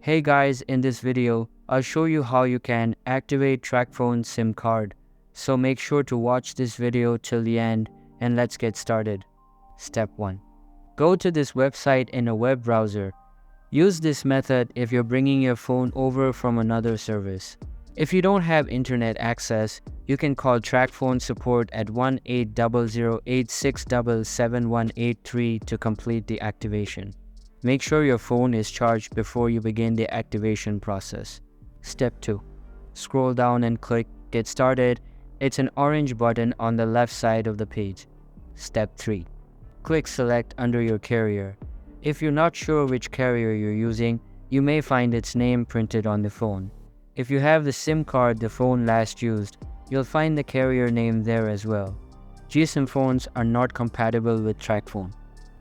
Hey guys, in this video, I'll show you how you can activate Tracfone SIM card. So make sure to watch this video till the end and let's get started. Step 1. Go to this website in a web browser. Use this method if you're bringing your phone over from another service. If you don't have internet access, you can call Tracfone support at 1-800-867-7183 to complete the activation. Make sure your phone is charged before you begin the activation process. Step 2. Scroll down and click Get Started. It's an orange button on the left side of the page. Step 3. Click Select under your carrier. If you're not sure which carrier you're using, you may find its name printed on the phone. If you have the SIM card the phone last used, you'll find the carrier name there as well. GSM phones are not compatible with Tracfone.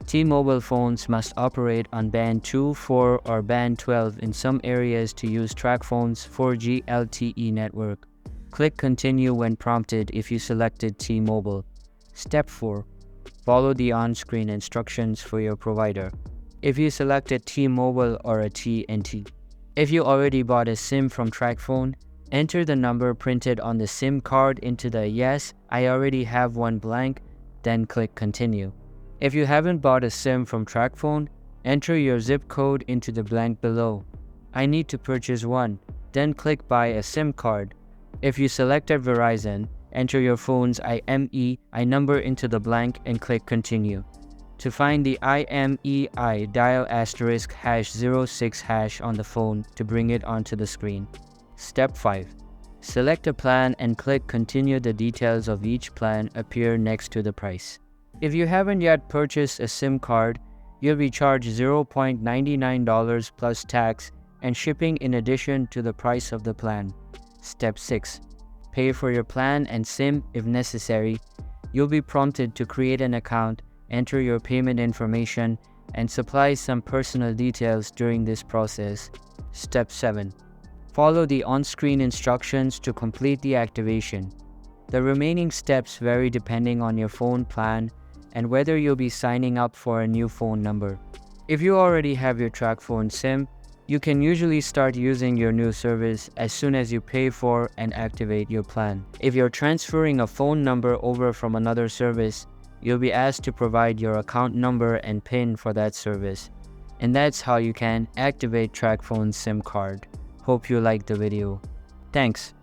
T-Mobile phones must operate on band 2, 4 or band 12 in some areas to use Tracfone's 4G LTE network. Click Continue when prompted if you selected T-Mobile. Step 4. Follow the on-screen instructions for your provider. If you selected T-Mobile or a TNT. If you already bought a SIM from Tracfone, enter the number printed on the SIM card into the Yes, I already have one blank, then click Continue. If you haven't bought a SIM from Tracfone, enter your zip code into the blank below. I need to purchase one, then click Buy a SIM card. If you selected Verizon, enter your phone's IMEI number into the blank and click Continue. To find the IMEI, dial *#06# on the phone to bring it onto the screen. Step 5. Select a plan and click Continue. The details of each plan appear next to the price. If you haven't yet purchased a SIM card, you'll be charged $0.99 plus tax and shipping in addition to the price of the plan. Step 6. Pay for your plan and SIM if necessary. You'll be prompted to create an account, enter your payment information, and supply some personal details during this process. Step 7. Follow the on-screen instructions to complete the activation. The remaining steps vary depending on your phone plan and whether you'll be signing up for a new phone number. If you already have your Tracfone SIM, you can usually start using your new service as soon as you pay for and activate your plan. If you're transferring a phone number over from another service, you'll be asked to provide your account number and PIN for that service. And that's how you can activate Tracfone SIM card. Hope you liked the video. Thanks.